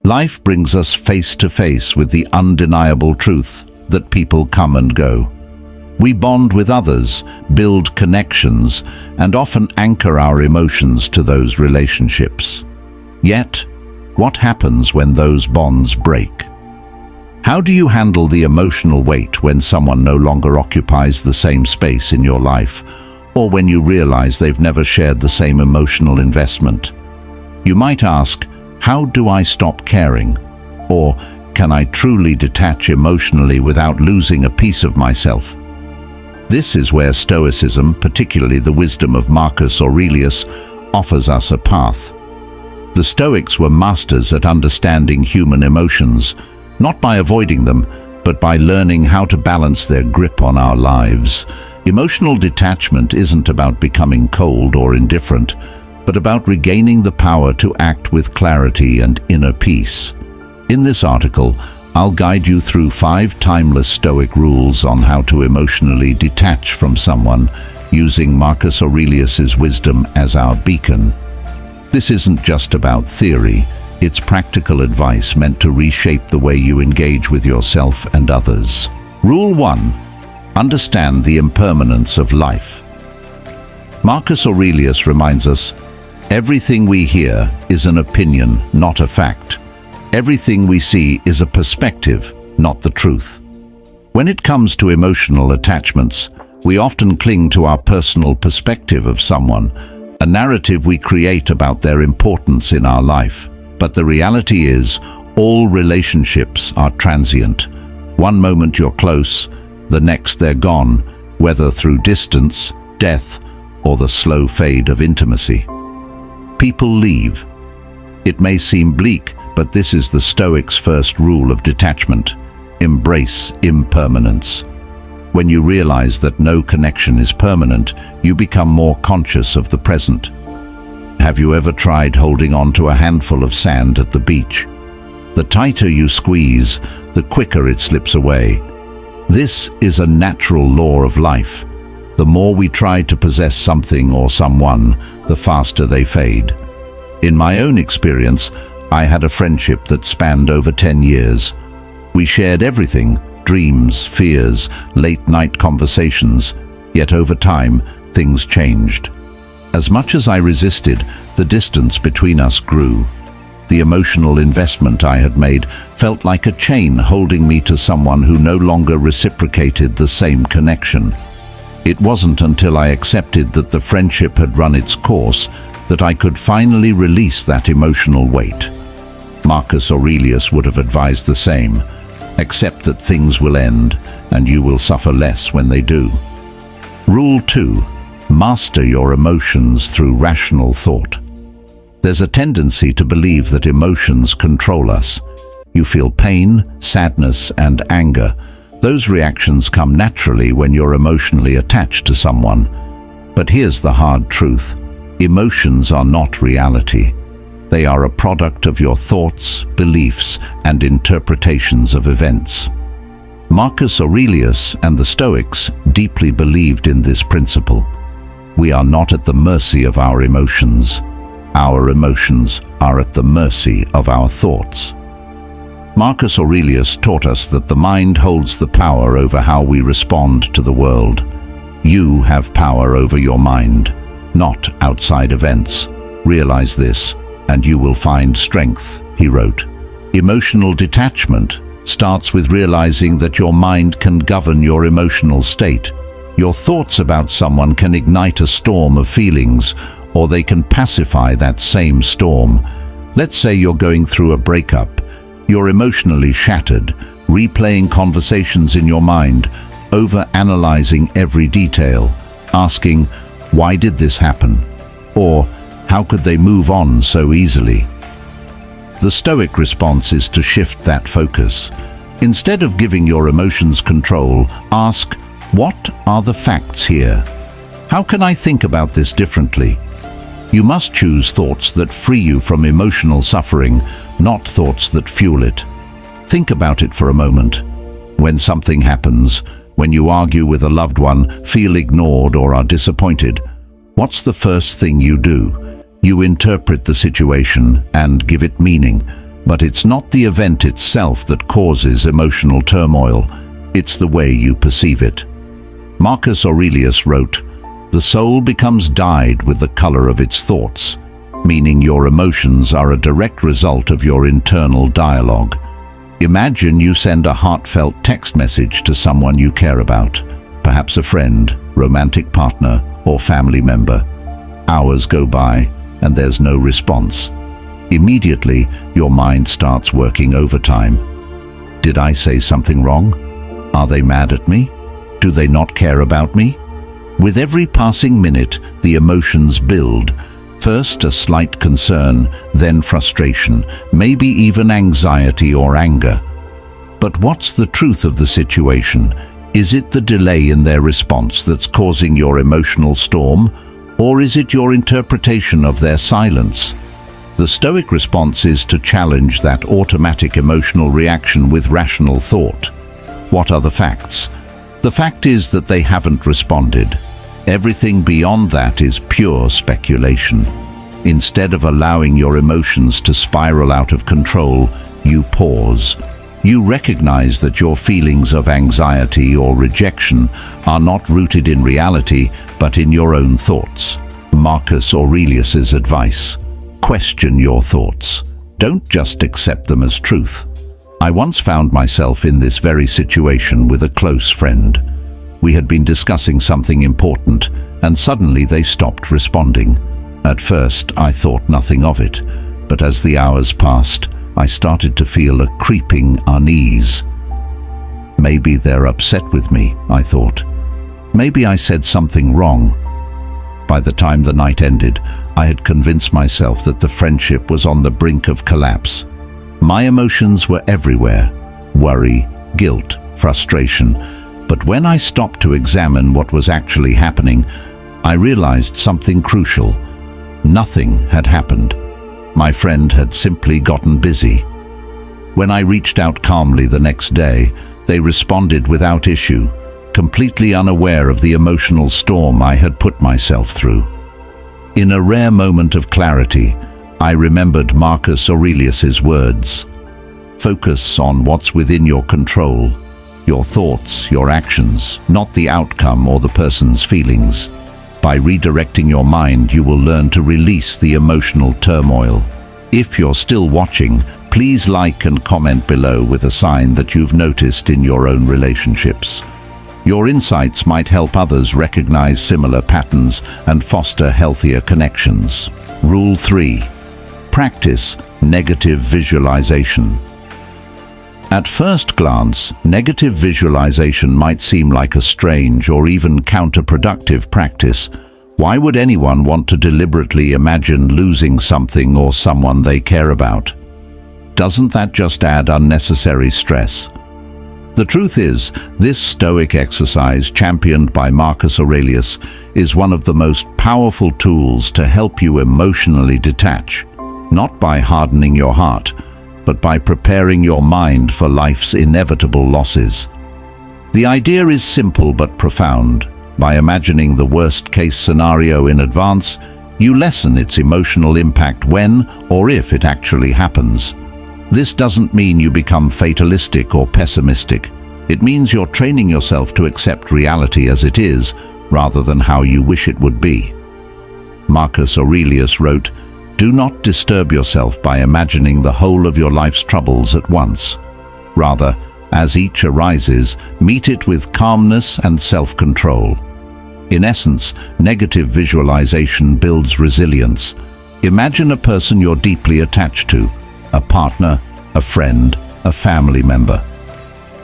Life brings us face to face with the undeniable truth that people come and go. We bond with others, build connections, and often anchor our emotions to those relationships. Yet, what happens when those bonds break? How do you handle the emotional weight when someone no longer occupies the same space in your life, or when you realize they've never shared the same emotional investment? You might ask, how do I stop caring? Or, can I truly detach emotionally without losing a piece of myself? This is where Stoicism, particularly the wisdom of Marcus Aurelius, offers us a path. The Stoics were masters at understanding human emotions, not by avoiding them, but by learning how to balance their grip on our lives. Emotional detachment isn't about becoming cold or indifferent, but about regaining the power to act with clarity and inner peace. In this article, I'll guide you through 5 timeless Stoic rules on how to emotionally detach from someone, using Marcus Aurelius's wisdom as our beacon. This isn't just about theory, it's practical advice meant to reshape the way you engage with yourself and others. Rule 1. Understand the impermanence of life. Marcus Aurelius reminds us, everything we hear is an opinion, not a fact. Everything we see is a perspective, not the truth. When it comes to emotional attachments, we often cling to our personal perspective of someone, a narrative we create about their importance in our life. But the reality is, all relationships are transient. One moment you're close, the next they're gone, whether through distance, death, or the slow fade of intimacy. People leave. It may seem bleak, but this is the Stoics' first rule of detachment. Embrace impermanence. When you realize that no connection is permanent, you become more conscious of the present. Have you ever tried holding on to a handful of sand at the beach? The tighter you squeeze, the quicker it slips away. This is a natural law of life. The more we try to possess something or someone, the faster they fade. In my own experience, I had a friendship that spanned over 10 years. We shared everything, dreams, fears, late-night conversations, yet over time, things changed. As much as I resisted, the distance between us grew. The emotional investment I had made felt like a chain holding me to someone who no longer reciprocated the same connection. It wasn't until I accepted that the friendship had run its course that I could finally release that emotional weight. Marcus Aurelius would have advised the same. Accept that things will end, and you will suffer less when they do. Rule 2. Master your emotions through rational thought. There's a tendency to believe that emotions control us. You feel pain, sadness, and anger. Those reactions come naturally when you're emotionally attached to someone. But here's the hard truth. Emotions are not reality. They are a product of your thoughts, beliefs, and interpretations of events. Marcus Aurelius and the Stoics deeply believed in this principle. We are not at the mercy of our emotions. Our emotions are at the mercy of our thoughts. Marcus Aurelius taught us that the mind holds the power over how we respond to the world. You have power over your mind, not outside events. Realize this, and you will find strength, he wrote. Emotional detachment starts with realizing that your mind can govern your emotional state. Your thoughts about someone can ignite a storm of feelings, or they can pacify that same storm. Let's say you're going through a breakup. You're emotionally shattered, replaying conversations in your mind, over-analyzing every detail, asking, why did this happen? Or, how could they move on so easily? The Stoic response is to shift that focus. Instead of giving your emotions control, ask, what are the facts here? How can I think about this differently? You must choose thoughts that free you from emotional suffering, not thoughts that fuel it. Think about it for a moment. When something happens, when you argue with a loved one, feel ignored or are disappointed, what's the first thing you do? You interpret the situation and give it meaning. But it's not the event itself that causes emotional turmoil, it's the way you perceive it. Marcus Aurelius wrote, "The soul becomes dyed with the color of its thoughts," meaning your emotions are a direct result of your internal dialogue. Imagine you send a heartfelt text message to someone you care about, perhaps a friend, romantic partner, or family member. Hours go by, and there's no response. Immediately, your mind starts working overtime. Did I say something wrong? Are they mad at me? Do they not care about me? With every passing minute, the emotions build. First a slight concern, then frustration, maybe even anxiety or anger. But what's the truth of the situation? Is it the delay in their response that's causing your emotional storm, or is it your interpretation of their silence? The Stoic response is to challenge that automatic emotional reaction with rational thought. What are the facts? The fact is that they haven't responded. Everything beyond that is pure speculation. Instead of allowing your emotions to spiral out of control, you pause. You recognize that your feelings of anxiety or rejection are not rooted in reality, but in your own thoughts. Marcus Aurelius's advice: question your thoughts. Don't just accept them as truth. I once found myself in this very situation with a close friend. We had been discussing something important, and suddenly they stopped responding. At first, I thought nothing of it, but as the hours passed, I started to feel a creeping unease. Maybe they're upset with me, I thought. Maybe I said something wrong. By the time the night ended, I had convinced myself that the friendship was on the brink of collapse. My emotions were everywhere: worry, guilt, frustration. But when I stopped to examine what was actually happening, I realized something crucial. Nothing had happened. My friend had simply gotten busy. When I reached out calmly the next day, they responded without issue, completely unaware of the emotional storm I had put myself through. In a rare moment of clarity, I remembered Marcus Aurelius's words: "Focus on what's within your control, your thoughts, your actions, not the outcome or the person's feelings. By redirecting your mind, you will learn to release the emotional turmoil." If you're still watching, please like and comment below with a sign that you've noticed in your own relationships. Your insights might help others recognize similar patterns and foster healthier connections. Rule 3. Practice negative visualization. At first glance, negative visualization might seem like a strange or even counterproductive practice. Why would anyone want to deliberately imagine losing something or someone they care about? Doesn't that just add unnecessary stress? The truth is, this Stoic exercise, championed by Marcus Aurelius, is one of the most powerful tools to help you emotionally detach, not by hardening your heart, but by preparing your mind for life's inevitable losses. The idea is simple but profound. By imagining the worst-case scenario in advance, you lessen its emotional impact when or if it actually happens. This doesn't mean you become fatalistic or pessimistic. It means you're training yourself to accept reality as it is, rather than how you wish it would be. Marcus Aurelius wrote, "Do not disturb yourself by imagining the whole of your life's troubles at once. Rather, as each arises, meet it with calmness and self-control." In essence, negative visualization builds resilience. Imagine a person you're deeply attached to, a partner, a friend, a family member.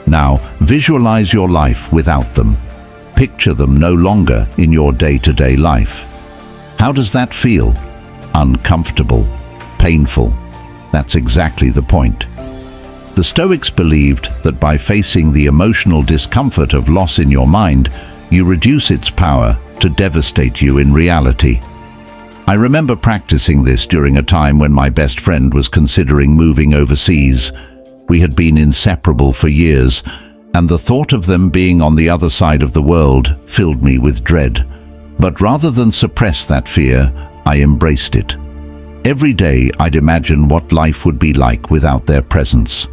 Now, visualize your life without them. Picture them no longer in your day-to-day life. How does that feel? Uncomfortable, painful. That's exactly the point. The Stoics believed that by facing the emotional discomfort of loss in your mind, you reduce its power to devastate you in reality. I remember practicing this during a time when my best friend was considering moving overseas. We had been inseparable for years, and the thought of them being on the other side of the world filled me with dread. But rather than suppress that fear, I embraced it. Every day I'd imagine what life would be like without their presence.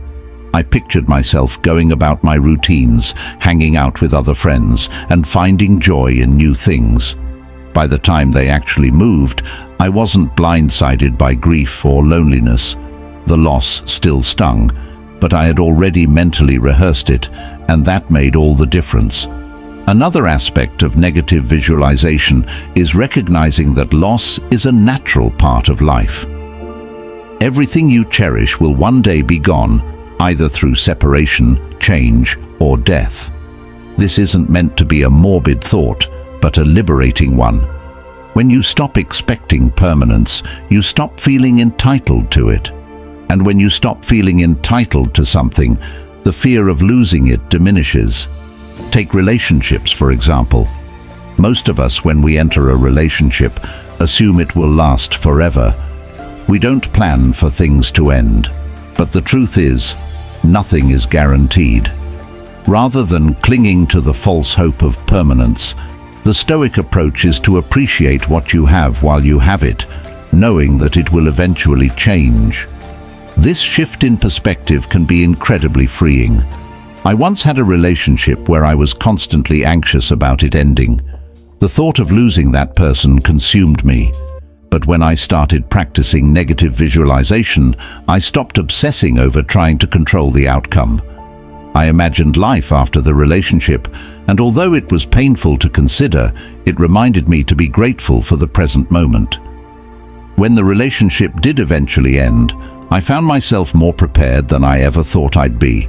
I pictured myself going about my routines, hanging out with other friends, and finding joy in new things. By the time they actually moved, I wasn't blindsided by grief or loneliness. The loss still stung, but I had already mentally rehearsed it, and that made all the difference. Another aspect of negative visualization is recognizing that loss is a natural part of life. Everything you cherish will one day be gone, either through separation, change, or death. This isn't meant to be a morbid thought, but a liberating one. When you stop expecting permanence, you stop feeling entitled to it. And when you stop feeling entitled to something, the fear of losing it diminishes. Take relationships, for example. Most of us, when we enter a relationship, assume it will last forever. We don't plan for things to end. But the truth is, nothing is guaranteed. Rather than clinging to the false hope of permanence, the Stoic approach is to appreciate what you have while you have it, knowing that it will eventually change. This shift in perspective can be incredibly freeing. I once had a relationship where I was constantly anxious about it ending. The thought of losing that person consumed me. But when I started practicing negative visualization, I stopped obsessing over trying to control the outcome. I imagined life after the relationship, and although it was painful to consider, it reminded me to be grateful for the present moment. When the relationship did eventually end, I found myself more prepared than I ever thought I'd be.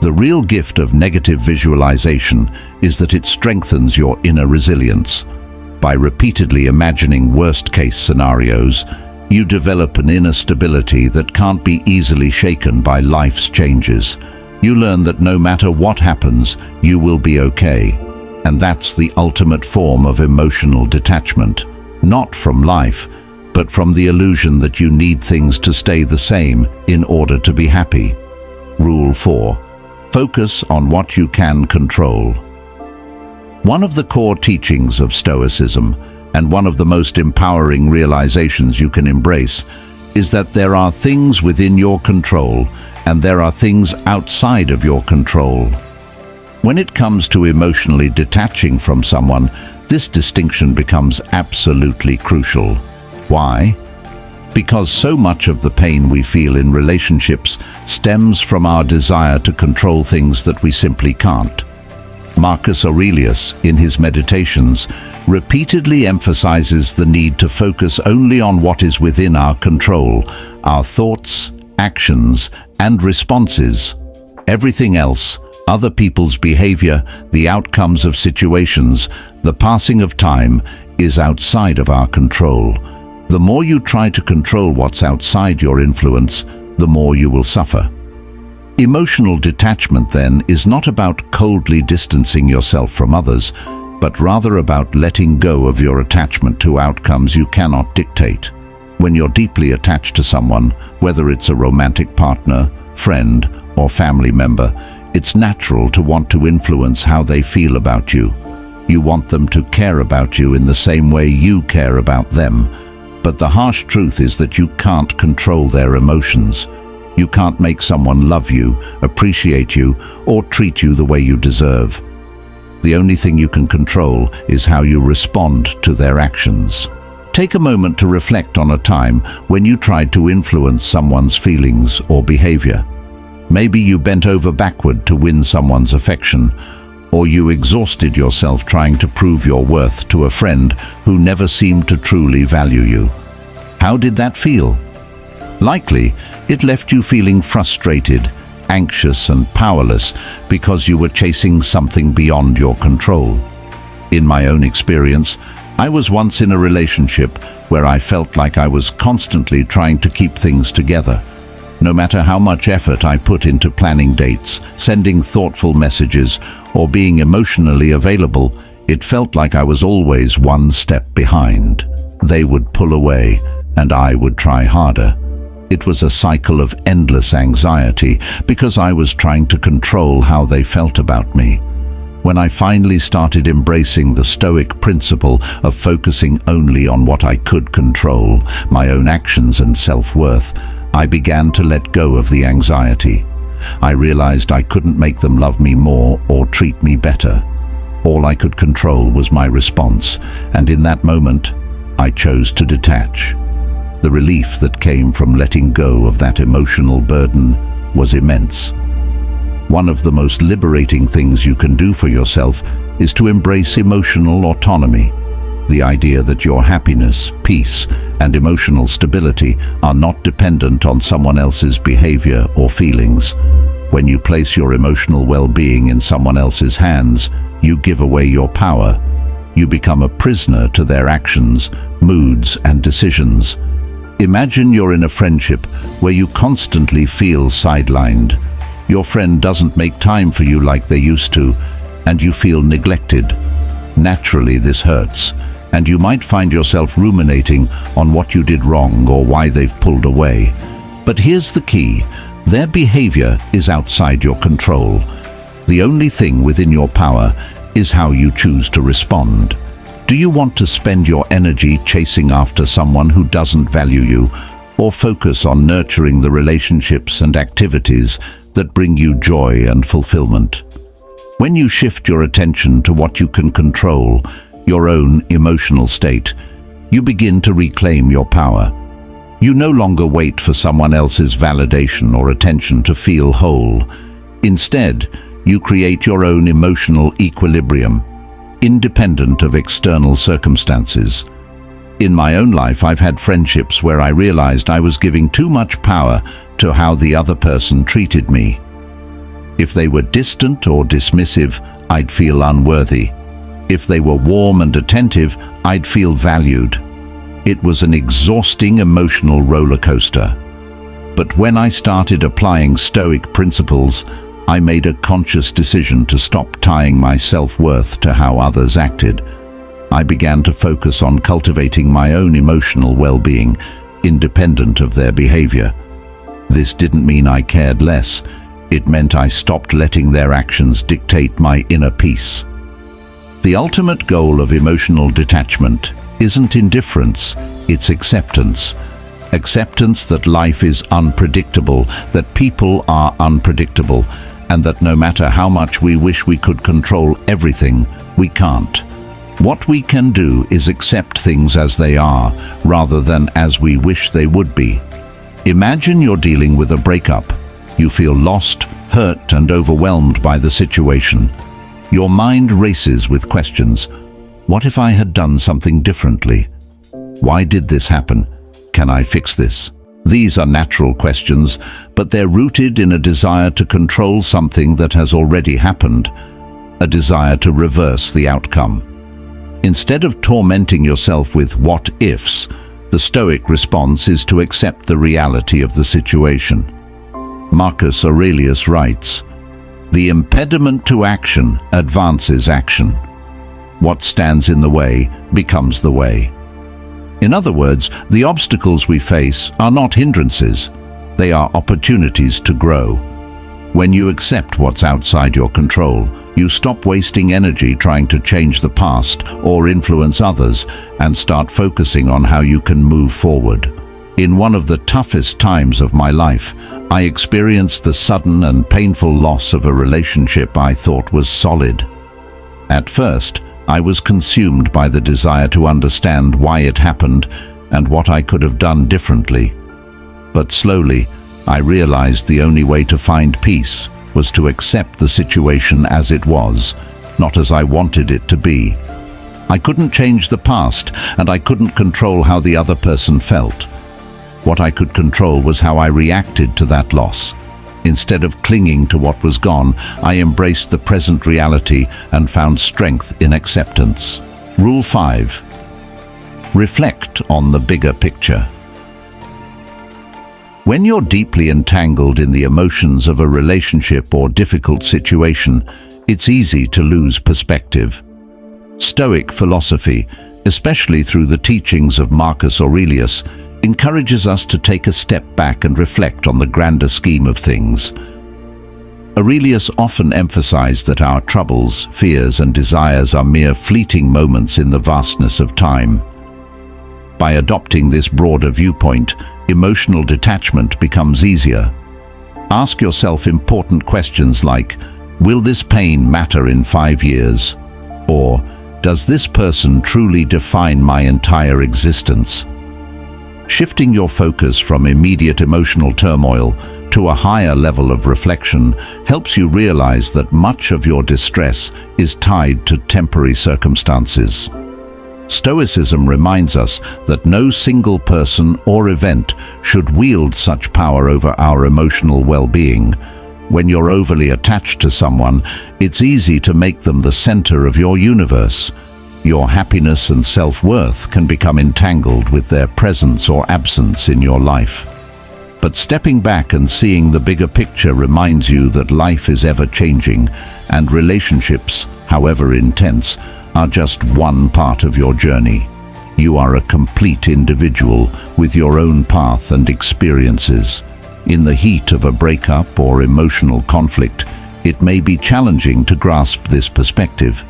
The real gift of negative visualization is that it strengthens your inner resilience. By repeatedly imagining worst-case scenarios, you develop an inner stability that can't be easily shaken by life's changes. You learn that no matter what happens, you will be okay. And that's the ultimate form of emotional detachment, not from life, but from the illusion that you need things to stay the same in order to be happy. Rule 4. Focus on what you can control. One of the core teachings of Stoicism, and one of the most empowering realizations you can embrace, is that there are things within your control and there are things outside of your control. When it comes to emotionally detaching from someone, this distinction becomes absolutely crucial. Why? Because so much of the pain we feel in relationships stems from our desire to control things that we simply can't. Marcus Aurelius, in his Meditations, repeatedly emphasizes the need to focus only on what is within our control, our thoughts, actions, and responses. Everything else, other people's behavior, the outcomes of situations, the passing of time, is outside of our control. The more you try to control what's outside your influence, the more you will suffer. Emotional detachment, then, is not about coldly distancing yourself from others, but rather about letting go of your attachment to outcomes you cannot dictate. When you're deeply attached to someone, whether it's a romantic partner, friend, or family member, it's natural to want to influence how they feel about you. You want them to care about you in the same way you care about them. But the harsh truth is that you can't control their emotions. You can't make someone love you, appreciate you, or treat you the way you deserve. The only thing you can control is how you respond to their actions. Take a moment to reflect on a time when you tried to influence someone's feelings or behavior. Maybe you bent over backward to win someone's affection, or you exhausted yourself trying to prove your worth to a friend who never seemed to truly value you. How did that feel? Likely, it left you feeling frustrated, anxious, and powerless because you were chasing something beyond your control. In my own experience, I was once in a relationship where I felt like I was constantly trying to keep things together. No matter how much effort I put into planning dates, sending thoughtful messages, or being emotionally available, it felt like I was always one step behind. They would pull away, and I would try harder. It was a cycle of endless anxiety because I was trying to control how they felt about me. When I finally started embracing the Stoic principle of focusing only on what I could control, my own actions and self-worth, I began to let go of the anxiety. I realized I couldn't make them love me more or treat me better. All I could control was my response, and in that moment, I chose to detach. The relief that came from letting go of that emotional burden was immense. One of the most liberating things you can do for yourself is to embrace emotional autonomy. The idea that your happiness, peace, and emotional stability are not dependent on someone else's behavior or feelings. When you place your emotional well-being in someone else's hands, you give away your power. You become a prisoner to their actions, moods, and decisions. Imagine you're in a friendship where you constantly feel sidelined. Your friend doesn't make time for you like they used to, and you feel neglected. Naturally, this hurts, and you might find yourself ruminating on what you did wrong or why they've pulled away. But here's the key: their behavior is outside your control. The only thing within your power is how you choose to respond. Do you want to spend your energy chasing after someone who doesn't value you, or focus on nurturing the relationships and activities that bring you joy and fulfillment? When you shift your attention to what you can control, your own emotional state, you begin to reclaim your power. You no longer wait for someone else's validation or attention to feel whole. Instead, you create your own emotional equilibrium, independent of external circumstances. In my own life, I've had friendships where I realized I was giving too much power to how the other person treated me. If they were distant or dismissive, I'd feel unworthy. If they were warm and attentive, I'd feel valued. It was an exhausting emotional roller coaster. But when I started applying Stoic principles, I made a conscious decision to stop tying my self-worth to how others acted. I began to focus on cultivating my own emotional well-being, independent of their behavior. This didn't mean I cared less. It meant I stopped letting their actions dictate my inner peace. The ultimate goal of emotional detachment isn't indifference, it's acceptance. Acceptance that life is unpredictable, that people are unpredictable, and that no matter how much we wish we could control everything, we can't. What we can do is accept things as they are, rather than as we wish they would be. Imagine you're dealing with a breakup. You feel lost, hurt, and overwhelmed by the situation. Your mind races with questions. What if I had done something differently? Why did this happen? Can I fix this? These are natural questions, but they're rooted in a desire to control something that has already happened, a desire to reverse the outcome. Instead of tormenting yourself with what-ifs, the Stoic response is to accept the reality of the situation. Marcus Aurelius writes, "The impediment to action advances action. What stands in the way becomes the way." In other words, the obstacles we face are not hindrances. They are opportunities to grow. When you accept what's outside your control, you stop wasting energy trying to change the past or influence others and start focusing on how you can move forward. In one of the toughest times of my life, I experienced the sudden and painful loss of a relationship I thought was solid. At first, I was consumed by the desire to understand why it happened and what I could have done differently. But slowly, I realized the only way to find peace was to accept the situation as it was, not as I wanted it to be. I couldn't change the past, and I couldn't control how the other person felt. What I could control was how I reacted to that loss. Instead of clinging to what was gone, I embraced the present reality and found strength in acceptance. Rule 5. Reflect on the bigger picture. When you're deeply entangled in the emotions of a relationship or difficult situation, it's easy to lose perspective. Stoic philosophy, especially through the teachings of Marcus Aurelius, encourages us to take a step back and reflect on the grander scheme of things. Aurelius often emphasized that our troubles, fears, and desires are mere fleeting moments in the vastness of time. By adopting this broader viewpoint, emotional detachment becomes easier. Ask yourself important questions like, will this pain matter in 5 years? Or, does this person truly define my entire existence? Shifting your focus from immediate emotional turmoil to a higher level of reflection helps you realize that much of your distress is tied to temporary circumstances. Stoicism reminds us that no single person or event should wield such power over our emotional well-being. When you're overly attached to someone, it's easy to make them the center of your universe. Your happiness and self-worth can become entangled with their presence or absence in your life. But stepping back and seeing the bigger picture reminds you that life is ever-changing, and relationships, however intense, are just one part of your journey. You are a complete individual with your own path and experiences. In the heat of a breakup or emotional conflict, it may be challenging to grasp this perspective.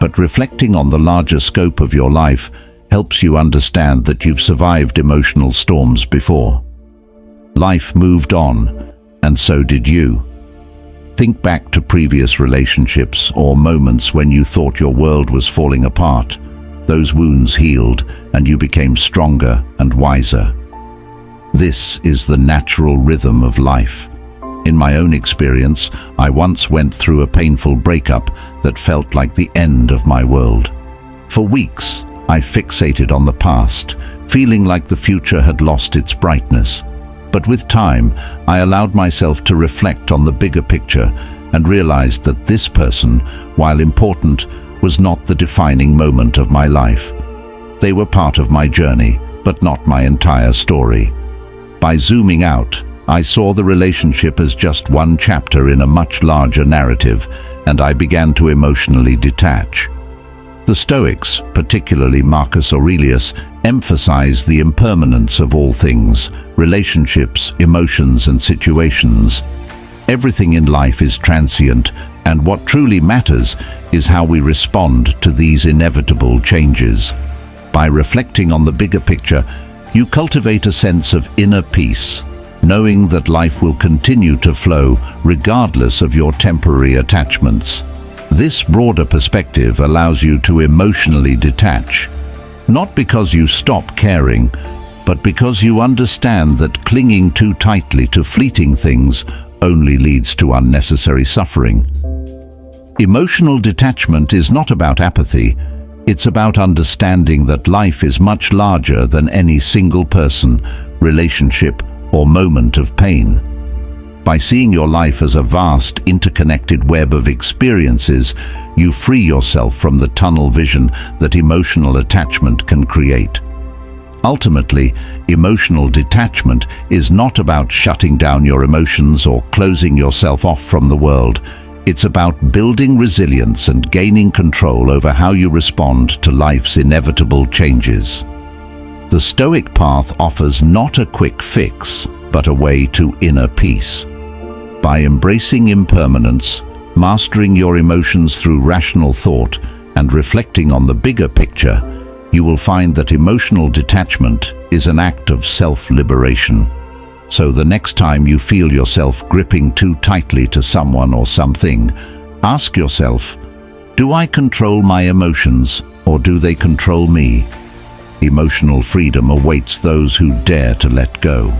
But reflecting on the larger scope of your life helps you understand that you've survived emotional storms before. Life moved on, and so did you. Think back to previous relationships or moments when you thought your world was falling apart. Those wounds healed, and you became stronger and wiser. This is the natural rhythm of life. In my own experience, I once went through a painful breakup that felt like the end of my world. For weeks, I fixated on the past, feeling like the future had lost its brightness. But with time, I allowed myself to reflect on the bigger picture and realized that this person, while important, was not the defining moment of my life. They were part of my journey, but not my entire story. By zooming out, I saw the relationship as just one chapter in a much larger narrative, and I began to emotionally detach. The Stoics, particularly Marcus Aurelius, emphasize the impermanence of all things, relationships, emotions, and situations. Everything in life is transient, and what truly matters is how we respond to these inevitable changes. By reflecting on the bigger picture, you cultivate a sense of inner peace, knowing that life will continue to flow regardless of your temporary attachments. This broader perspective allows you to emotionally detach, not because you stop caring, but because you understand that clinging too tightly to fleeting things only leads to unnecessary suffering. Emotional detachment is not about apathy. It's about understanding that life is much larger than any single person, relationship, or moment of pain. By seeing your life as a vast, interconnected web of experiences, you free yourself from the tunnel vision that emotional attachment can create. Ultimately, emotional detachment is not about shutting down your emotions or closing yourself off from the world. It's about building resilience and gaining control over how you respond to life's inevitable changes. The Stoic path offers not a quick fix, but a way to inner peace. By embracing impermanence, mastering your emotions through rational thought, and reflecting on the bigger picture, you will find that emotional detachment is an act of self-liberation. So the next time you feel yourself gripping too tightly to someone or something, ask yourself, do I control my emotions or do they control me? Emotional freedom awaits those who dare to let go.